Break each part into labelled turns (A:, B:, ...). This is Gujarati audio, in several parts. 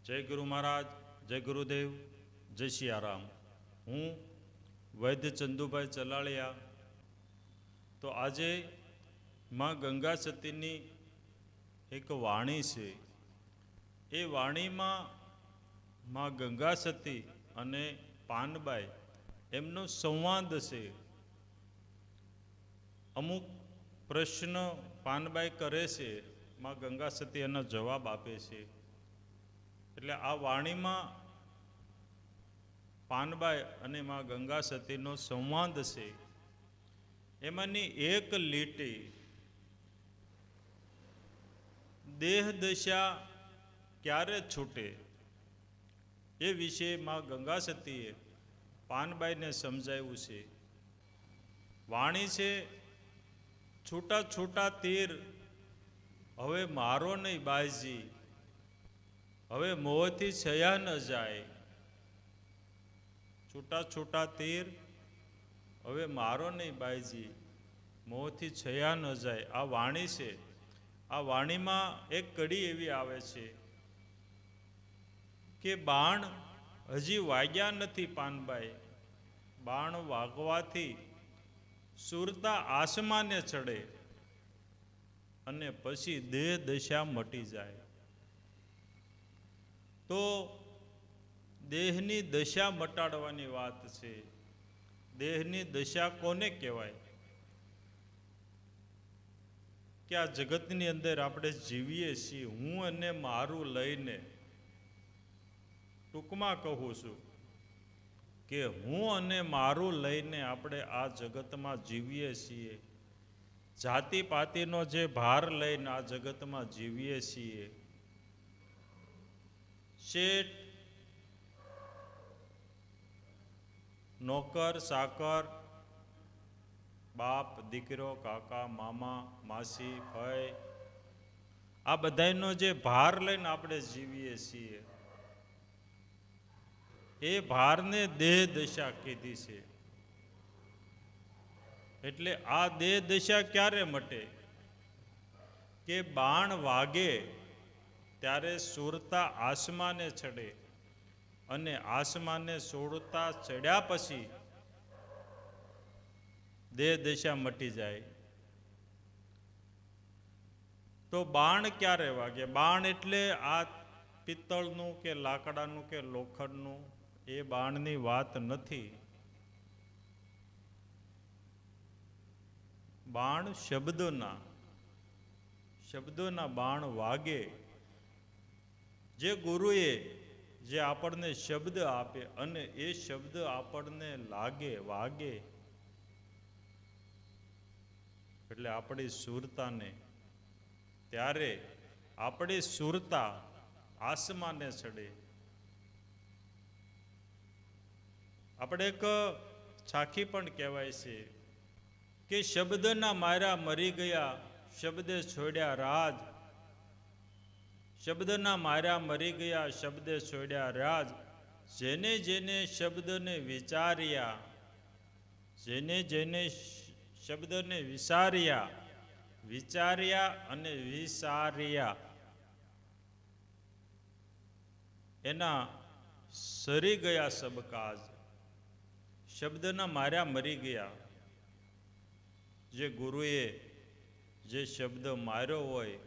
A: જય ગુરુ મહારાજ, જય ગુરુદેવ, જય સિયારામ. હું વૈદ્ય ચંદુભાઈ ચલાળિયા. તો આજે માં ગંગા સતીની એક વાણી છે. એ વાણીમાં માં ગંગા સતી અને પાનબાઈ એમનો સંવાદ છે. અમુક પ્રશ્ન પાનબાઈ કરે છે, માં ગંગા સતી એનો જવાબ આપે છે. એટલે આ વાણીમાં પાનબાઈ અને માં ગંગા સતીનો સંવાદ છે. એમાંની એક લીટી દેહ દશા ક્યારે છૂટે એ વિશે માં ગંગા સતીએ પાનબાઈને સમજાવ્યું છે. વાણી છે, છૂટા છૂટા તીર હવે મારો નહીં બાઈજી, હવે મોહથી છયા ન જાય. છૂટા છૂટા તીર હવે મારો નહીં બાઈજી, મોહથી છયા ન જાય. આ વાણી છે. આ વાણીમાં એક કડી એવી આવે છે કે બાણ હજી વાગ્યા નથી પાનબાઈ, બાણ વાગવાથી સુરતા આસમાને ચડે અને પછી દેહ દશા મટી જાય. તો દેહની દશા મટાડવાની વાત છે. દેહની દશા કોને કહેવાય? કે આ જગતની અંદર આપણે જીવીએ છીએ, હું અને મારું લઈને. ટૂંકમાં કહું છું કે હું અને મારું લઈને આપણે આ જગતમાં જીવીએ છીએ. જાતિ પાતિનો જે ભાર લઈને આ જગતમાં જીવીએ છીએ. શેઠ, નોકર, ચાકર, બાપ, દીકરો, કાકા, મામા, માસી, ભાઈ, આ બધાનો જે ભાર લઈને આપણે જીવીએ છીએ, એ ભારને દેહ દશા કીધી છે. એટલે આ દેહ દશા ક્યારે મટે? કે બાણ વાગે ત્યારે સુરતા આસમાને ચડે અને આસમાને સુરતા ચડ્યા પછી દેહ દશા મટી જાય. તો બાણ ક્યારે વાગે? બાણ એટલે આ પિત્તળનું કે લાકડાનું કે લોખંડનું, એ બાણની વાત નથી. બાણ શબ્દોના બાણ વાગે. જે ગુરુએ જે આપણને શબ્દ આપે અને એ શબ્દ આપણને લાગે, વાગે, એટલે આપણી સુરતાને, ત્યારે આપણી સુરતા આસમાને ચડે. આપણે એક છાખી પણ કહેવાય છે કે શબ્દના માર્યા મરી ગયા, શબ્દે છોડ્યા રાજ. શબ્દના માર્યા મરી ગયા, શબ્દે છોડ્યા રાજ. જેને જેને શબ્દને વિચાર્યા, જેને જેને શબ્દને વિચાર્યા, વિચાર્યા અને વિસાર્યા, એના સરી ગયા સબ કાજ. શબ્દના માર્યા મરી ગયા. જે ગુરુએ જે શબ્દ માર્યો હોય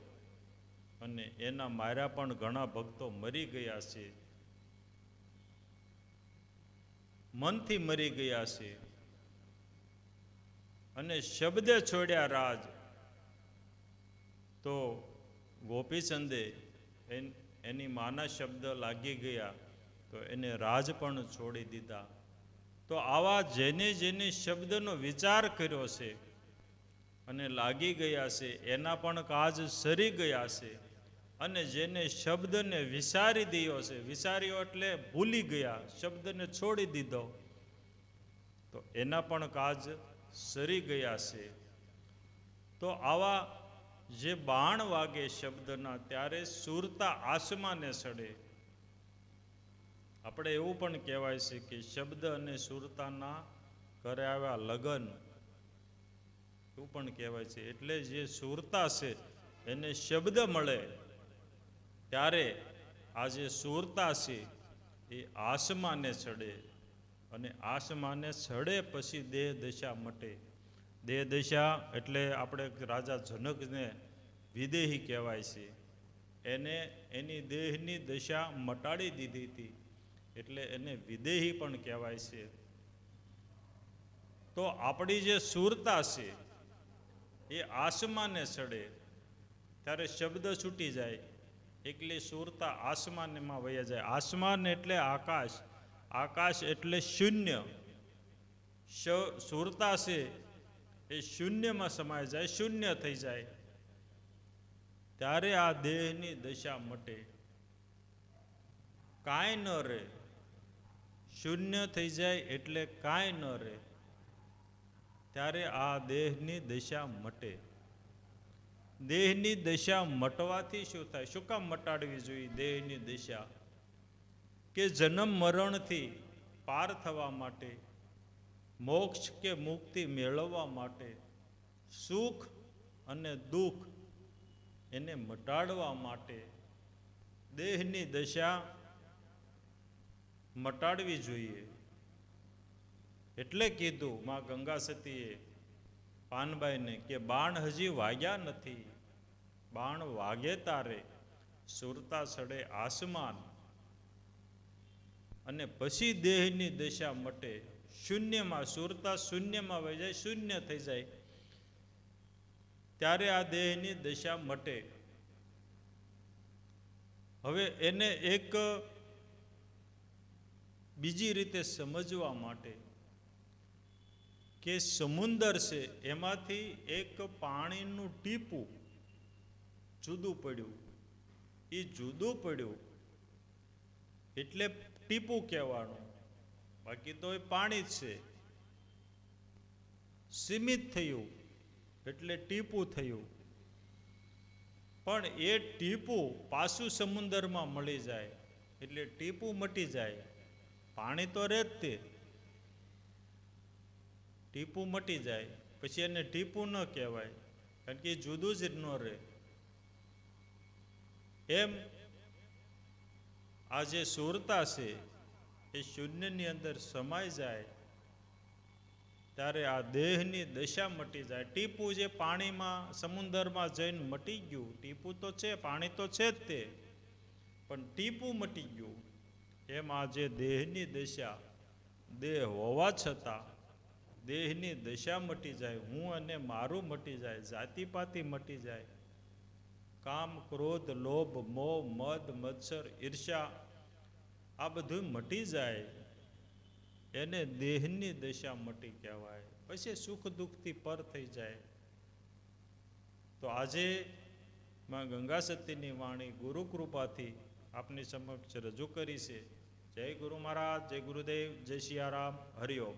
A: અને એના માર્યા પણ ઘણા ભક્તો મરી ગયા છે, મનથી મરી ગયા છે. અને શબ્દે છોડ્યા રાજ. તો ગોપીચંદે એની માના શબ્દ લાગી ગયા તો એને રાજ પણ છોડી દીધા. તો આવા જેને જેને શબ્દનો વિચાર કર્યો છે અને લાગી ગયા છે, એના પણ કાજ સરી ગયા છે. અને જેને શબ્દને વિસારી દીધો છે, વિસાર્યો એટલે ભૂલી ગયા, શબ્દને છોડી દીધો, તો એના પણ કાજ સરી ગયા છે. તો આવા જે બાણ વાગે શબ્દના, ત્યારે સુરતા આસમાને ચડે. આપણે એવું પણ કહેવાય છે કે શબ્દ અને સુરતાના ઘરે આવ્યા લગન, એવું પણ કહેવાય છે. એટલે જે સુરતા છે એને શબ્દ મળે ત્યારે આ જે સુરતા છે એ આસમાને ચડે, અને આસમાને ચડે પછી દેહ દશા મટે. દેહ દશા એટલે આપણે રાજા જનકને વિદેહી કહેવાય છે. એને એની દેહની દશા મટાડી દીધી હતી, એટલે એને વિદેહી પણ કહેવાય છે. તો આપણી જે સુરતા છે એ આસમાને ચડે ત્યારે શબ્દ છૂટી જાય, એટલે સુરતા આસમાનમાં વયા જાય. આસમાન એટલે આકાશ, આકાશ એટલે શૂન્ય. સુરતા છે એ શૂન્યમાં સમાઈ જાય, શૂન્ય થઈ જાય, ત્યારે આ દેહની દશા મટે. કાંઈ ન રહે, શૂન્ય થઈ જાય એટલે કાંઈ ન રહે, ત્યારે આ દેહની દશા મટે. દેહની દશા મટવાથી શું થાય? શું કામ મટાડવી જોઈએ દેહની દશા? કે જન્મ મરણથી પાર થવા માટે, મોક્ષ કે મુક્તિ મેળવવા માટે, સુખ અને દુઃખ એને મટાડવા માટે દેહની દશા મટાડવી જોઈએ. એટલે કીધું માં ગંગા સતીએ પાનબાઈને કે બાણ હજી વાગ્યા નથી, બાણ વાગે તારે સુરતા ચડે આસમાન, અને પછી દેહની દશા મટે. શૂન્યમાં, સુરતા શૂન્યમાં વહી જાય, શૂન્ય થઈ જાય, ત્યારે આ દેહની દશા મટે. હવે એને એક બીજી રીતે સમજવા માટે, કે સમુંદર છે એમાંથી એક પાણીનું ટીપું જુદું પડ્યું. એ જુદું પડ્યું એટલે ટીપું કહેવાનું, બાકી તો એ પાણી જ છે. સીમિત થયું એટલે ટીપું થયું. પણ એ ટીપું પાછું સમુંદરમાં મળી જાય એટલે ટીપું મટી જાય. પાણી તો રહે જ તે, ટીપું મટી જાય પછી એને ટીપું ન કહેવાય, કારણ કે એ જુદું જ ન રહે. એમ આ જે સુરતા છે એ શૂન્યની અંદર સમાઈ જાય ત્યારે આ દેહની દશા મટી જાય. ટીપું જે પાણીમાં સમુંદરમાં જઈને મટી ગયું, ટીપું તો છે, પાણી તો છે જ તે, પણ ટીપું મટી ગયું. એમ આ જે દેહની દશા, દેહ હોવા છતાં દેહની દશા મટી જાય, હું અને મારું મટી જાય, જાતિપાતિ મટી જાય, કામ ક્રોધ લોભ મોહ મદ મત્સર ઈર્ષ્યા આ બધું મટી જાય, એને દેહની દશા મટી કહેવાય. પછી સુખ દુઃખથી પર થઈ જાય. તો આજે માં ગંગા સતીની વાણી ગુરુ કૃપાથી આપની સમક્ષ રજૂ કરી છે. જય ગુરુ મહારાજ, જય ગુરુદેવ, જય સિયારામ, હરિઓમ.